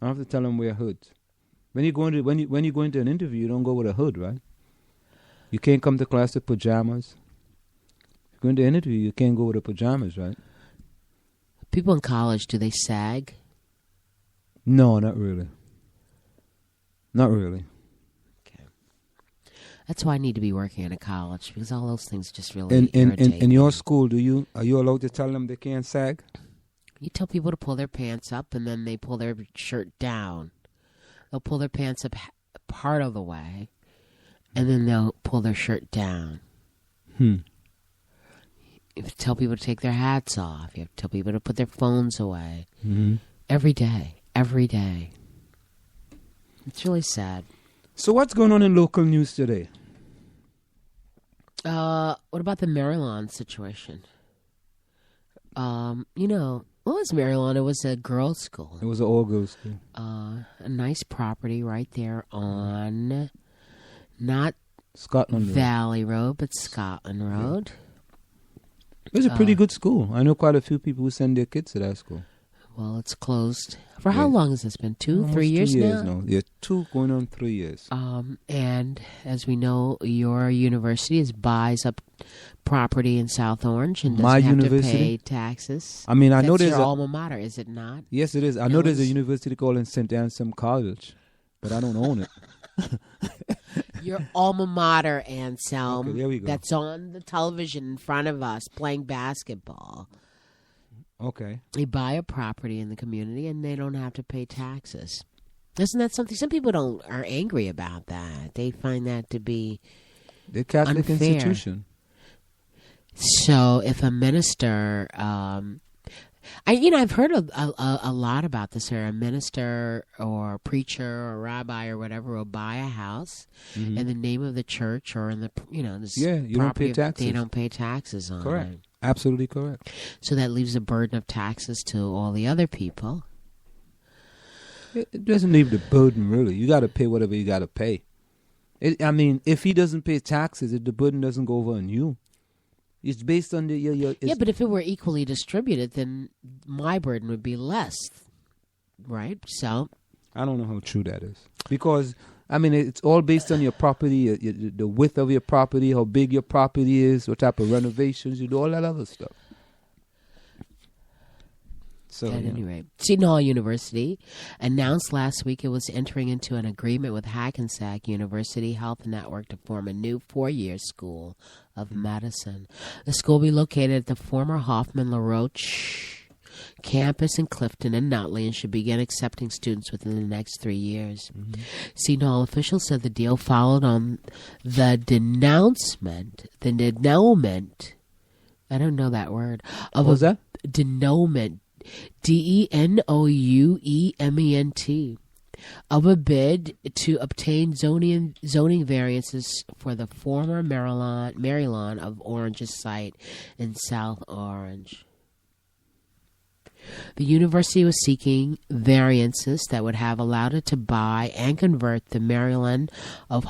I have to tell them wear hoods. When you go into an interview, you don't go with a hood, right? You can't come to class with pajamas. If you're going to an interview, you can't go with the pajamas, right? People in college, do they sag? No, not really. Not really. Okay. That's why I need to be working at a college, because all those things just really irritate in your me. school, are you allowed to tell them they can't sag? You tell people to pull their pants up, and then they pull their shirt down. They'll pull their pants up part of the way, and then they'll pull their shirt down. You have to tell people to take their hats off. You have to tell people to put their phones away. Mm-hmm. Every day. Every day. It's really sad. So what's going on in local news today? What about the Maryland situation? What was Maryland? It was a girls' school. It was an all-girls school. A nice property right there on not Scotland Valley Road, but Scotland Road. It was a pretty good school. I know quite a few people who send their kids to that school. Well, it's closed. For how long has this been? Almost 3 years, 2 years now? Yeah, 2 going on 3 years. And as we know, your university buys up property in South Orange and doesn't have to pay taxes. I mean, I know That's there's your alma mater, is it not? Yes, it is. I know there's a university called St. Anselm College, but I don't own it. Your alma mater, Anselm, Okay, there we go. that's on the television in front of us playing basketball. Okay. They buy a property in the community and they don't have to pay taxes. Isn't that something? Some people are angry about that. They find that to be the Catholic unfair. institution. So if a minister, I've heard a lot about this. Or a minister or a preacher or a rabbi or whatever will buy a house in the name of the church or in the this you don't pay taxes. They don't pay taxes on Correct. it. Absolutely correct. So that leaves a burden of taxes to all the other people. It doesn't leave the burden, really. You got to pay whatever you got to pay. If he doesn't pay taxes, the burden doesn't go over on you. It's based on yeah, but if it were equally distributed, then my burden would be less, right? So I don't know how true that is. Because, it's all based on your property, the width of your property, how big your property is, what type of renovations you do, all that other stuff. So, at any rate, Seton Hall University announced last week it was entering into an agreement with Hackensack University Health Network to form a new 4-year school of medicine. The school will be located at the former Hoffman LaRoche campus in Clifton and Nutley and should begin accepting students within the next 3 years. Seton Hall officials said the deal followed on the denouement, I don't know that word. What was that? Denouement. DENOUEMENT of a bid to obtain zoning variances for the former Marylon of Orange's site in South Orange. The university was seeking variances that would have allowed it to buy and convert the Marylon of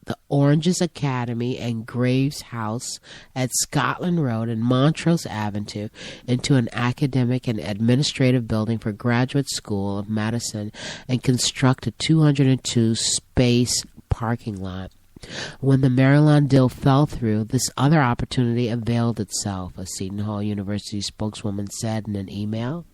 the Orange's Academy and Graves House at Scotland Road and Montrose Avenue into an academic and administrative building for Graduate School of Medicine and construct a 202-space parking lot. When the Maryland deal fell through, this other opportunity availed itself, a Seton Hall University spokeswoman said in an email.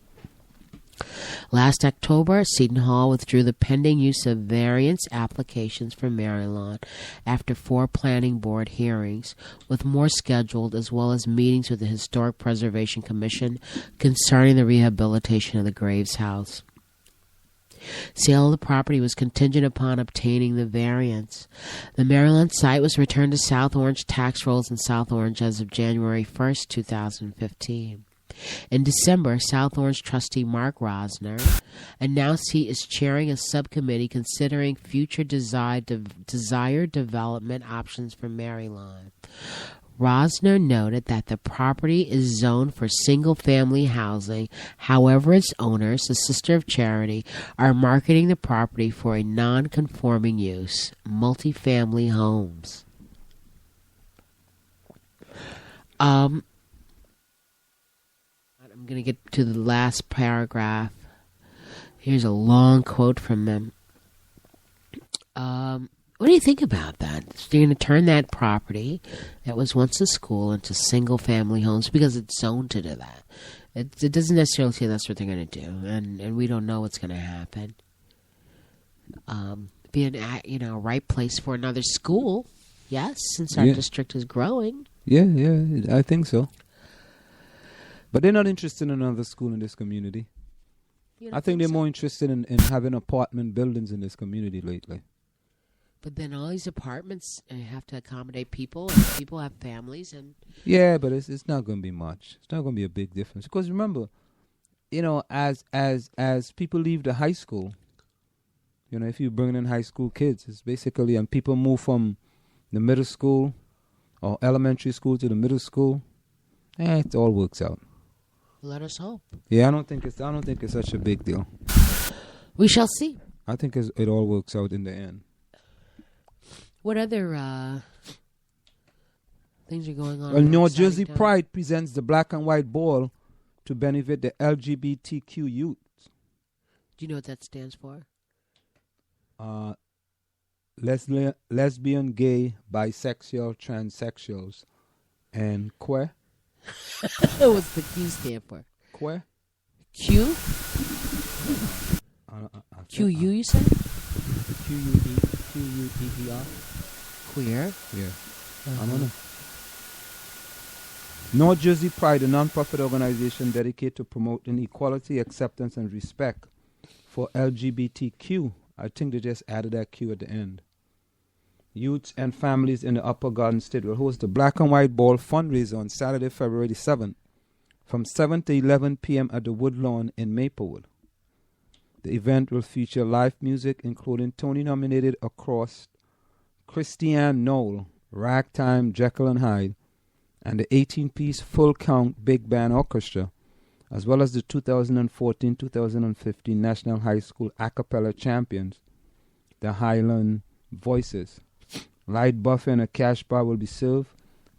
Last October, Seton Hall withdrew the pending use of variance applications for Maryland after 4 planning board hearings, with more scheduled, as well as meetings with the Historic Preservation Commission concerning the rehabilitation of the Graves House. Sale of the property was contingent upon obtaining the variance. The Maryland site was returned to South Orange tax rolls in South Orange as of January 1st, 2015. In December, South Orange trustee Mark Rosner announced he is chairing a subcommittee considering future desired development options for Maryland. Rosner noted that the property is zoned for single-family housing. However, its owners, the Sister of Charity, are marketing the property for a non-conforming use, multifamily homes. I'm going to get to the last paragraph Here's a long quote from them. What do you think about that? They're going to turn that property that was once a school into single-family homes because it's zoned to do that. It doesn't necessarily say that's what they're going to do, and we don't know what's going to happen. Be a right place for another school, yes, since our district is growing. Yeah, I think so. But they're not interested in another school in this community. I think they're more interested in having apartment buildings in this community lately. But then all these apartments have to accommodate people, and people have families, and yeah, but it's not going to be much. It's not going to be a big difference because remember, as people leave the high school, if you bring in high school kids, it's basically and people move from the middle school or elementary school to the middle school, it all works out. Let us hope. Yeah, I don't think it's such a big deal. We shall see. I think it all works out in the end. What other things are going on? Well, New Jersey Pride presents the black and white ball to benefit the LGBTQ youth. Do you know what that stands for? Lesbian, gay, bisexual, transsexuals, and queer. What's the Q stand for? Queer. Q? Q-U, you said? Q-U-E-E-R. Queer? Yeah. I don't know. North Jersey Pride, a non-profit organization dedicated to promoting equality, acceptance, and respect for LGBTQ. I think they just added that Q at the end. Youths and families in the Upper Garden State will host the Black and White Ball fundraiser on Saturday, February 7th from 7 to 11 p.m. at the Woodlawn in Maplewood. The event will feature live music, including Tony-nominated across Christiane Knoll, Ragtime, Jekyll and Hyde, and the 18-piece full-count big band orchestra, as well as the 2014-2015 National High School a cappella champions, the Highland Voices. Light buffet and a cash bar will be served.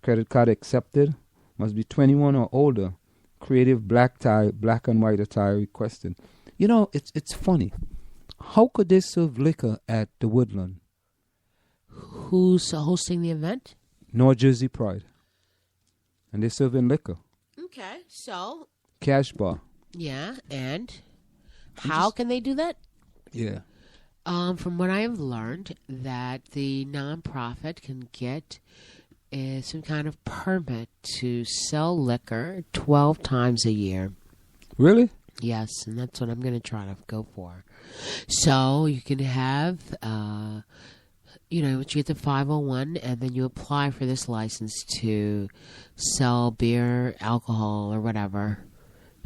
Credit card accepted. Must be 21 or older. Creative black tie, black and white attire requested. It's funny. How could they serve liquor at the Woodland? Who's hosting the event? North Jersey Pride. And they're serving liquor. Okay, so... Cash bar. Yeah, and how can they do that? Yeah. From what I have learned, that the nonprofit can get some kind of permit to sell liquor 12 times a year. Really? Yes, and that's what I'm going to try to go for. So you can have, you get the 501, and then you apply for this license to sell beer, alcohol, or whatever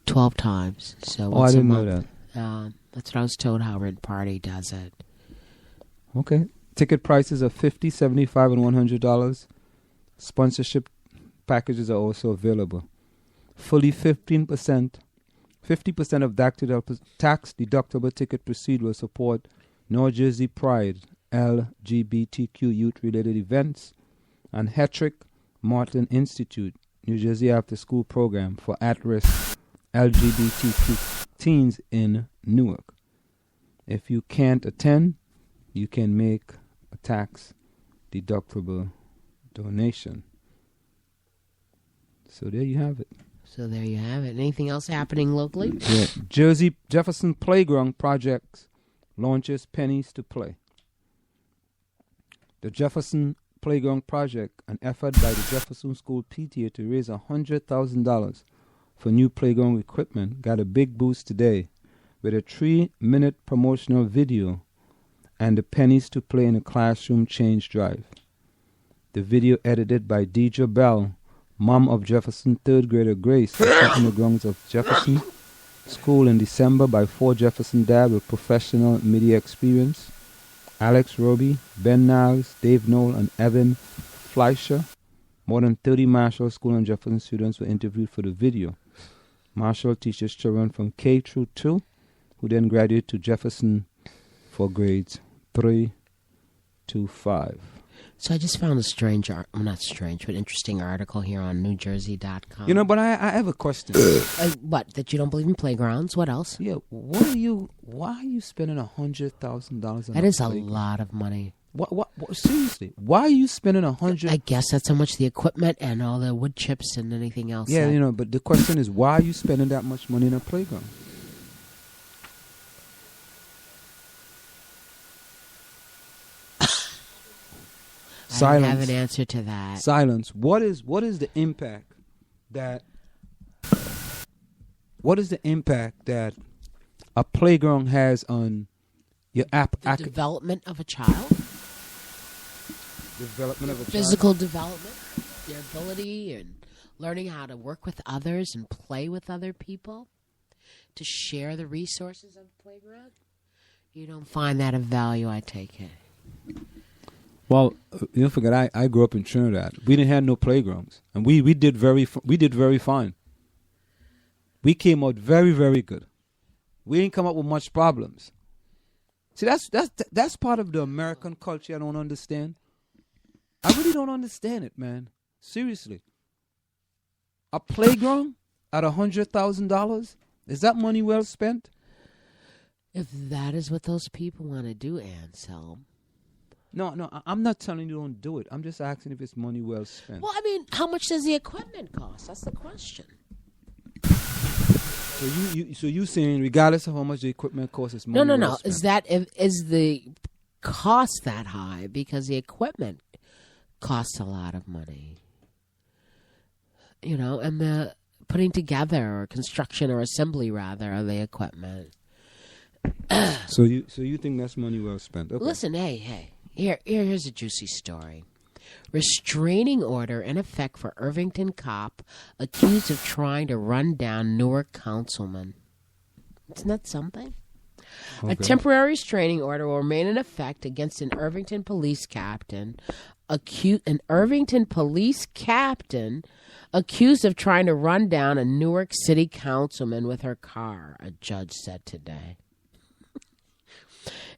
12 times. So I didn't know that. That's what I was told how Rent Party does it. Okay. Ticket prices are $50, $75, and $100. Sponsorship packages are also available. Fully 50% of tax-deductible ticket proceeds will support North Jersey Pride, LGBTQ youth-related events, and Hetrick Martin Institute, New Jersey after-school program for at-risk LGBTQ teens in Newark. If you can't attend, you can make a tax-deductible donation. So there you have it. Anything else happening locally? Yeah. Jersey Jefferson Playground Project launches pennies to play. The Jefferson Playground Project, an effort by the Jefferson School PTA to raise $100,000 for new playground equipment, got a big boost today with a 3-minute promotional video and the pennies to play in a classroom change drive. The video, edited by Deidre Bell, mom of Jefferson third grader Grace, was shot in the grounds of Jefferson School in December by 4 Jefferson dads with professional media experience. Alex Roby, Ben Niles, Dave Knoll, and Evan Fleischer. More than 30 Marshall School and Jefferson students were interviewed for the video. Marshall teaches children from K through 2, who then graduate to Jefferson for grades 3 to 5. So I just found a not strange, but interesting article here on NewJersey.com. You know, but I have a question. What? That you don't believe in playgrounds? What else? Yeah, why are you spending $100,000 on That is a playground? lot of money. What, seriously, why are you spending $100,000? I guess that's how much the equipment and all the wood chips and anything else. Yeah, you know, but the question is, why are you spending that much money on a playground? I don't have an answer to that. Silence. What is the impact that a playground has on your development of a child? Development of a Physical development, their ability and learning how to work with others and play with other people, to share the resources of the playground. You don't find that of value, I take it. Well, you don't forget, I grew up in Trinidad. We didn't have no playgrounds, and we did very fine. We came out very, very good. We didn't come up with much problems. See, that's part of the American culture I don't understand. I really don't understand it, man. Seriously. A playground at $100,000? Is that money well spent? If that is what those people want to do, Anselm. No, I'm not telling you don't do it. I'm just asking if it's money well spent. Well, I mean, how much does the equipment cost? That's the question. So you saying regardless of how much the equipment costs, it's money well spent? Is the cost that high because the equipment costs a lot of money? You know, and the putting together or construction or assembly rather of the equipment. So you think that's money well spent? Okay. Listen, hey. Here's a juicy story. Restraining order in effect for Irvington cop accused of trying to run down Newark councilman. Isn't that something? Okay. A temporary restraining order will remain in effect against an Irvington police captain accused of trying to run down a Newark city councilman with her car, a judge said today.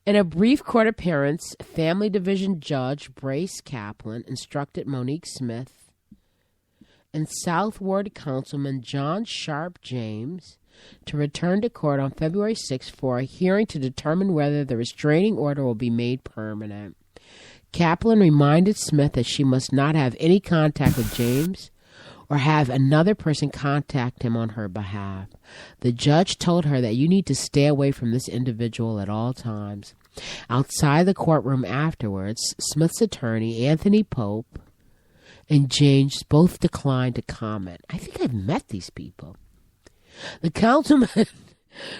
In a brief court appearance, Family Division Judge Brace Kaplan instructed Monique Smith and South Ward Councilman John Sharp James to return to court on February 6 for a hearing to determine whether the restraining order will be made permanent. Kaplan reminded Smith that she must not have any contact with James or have another person contact him on her behalf. The judge told her that you need to stay away from this individual at all times. Outside the courtroom afterwards, Smith's attorney, Anthony Pope, and James both declined to comment. I think I've met these people. The councilman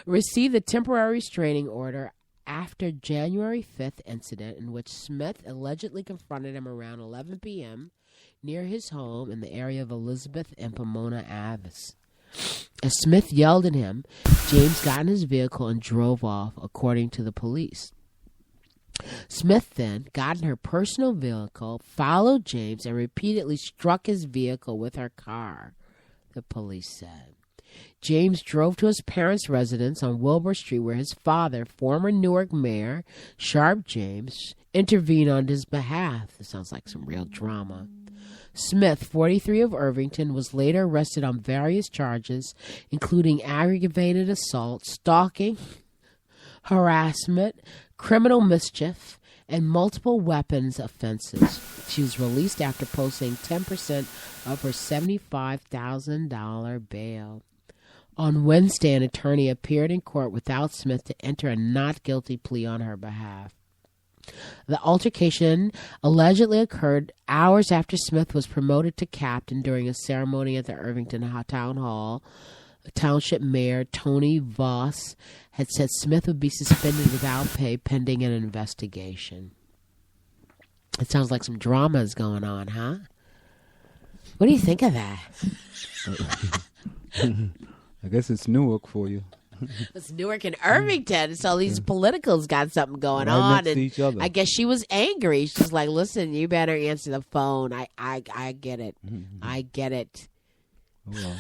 received a temporary restraining order after January 5th incident in which Smith allegedly confronted him around 11 p.m. near his home in the area of Elizabeth and Pomona Aves. As Smith yelled at him, James got in his vehicle and drove off, according to the police. Smith then got in her personal vehicle, followed James, and repeatedly struck his vehicle with her car, the police said. James drove to his parents' residence on Wilbur Street, where his father, former Newark Mayor Sharp James, intervened on his behalf. This sounds like some real drama. Smith, 43 of Irvington, was later arrested on various charges, including aggravated assault, stalking, harassment, criminal mischief, and multiple weapons offenses. She was released after posting 10% of her $75,000 bail. On Wednesday, an attorney appeared in court without Smith to enter a not guilty plea on her behalf. The altercation allegedly occurred hours after Smith was promoted to captain during a ceremony at the Irvington Town Hall. Township Mayor Tony Voss had said Smith would be suspended without pay pending an investigation. It sounds like some drama is going on, huh? What do you think of that? I guess it's Newark for you. It's Newark and Irvington, so these politicals got something going right on. Next And to each other. I guess she was angry. She's like, listen, you better answer the phone. I get it. I get it. Oh, well.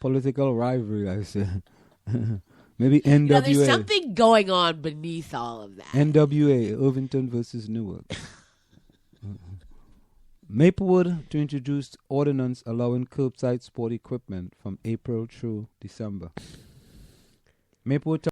Political rivalry, I said. Maybe NWA. There's something going on beneath all of that. NWA, Irvington versus Newark. Maplewood to introduce ordinance allowing curbside sport equipment from April through December. Maplewood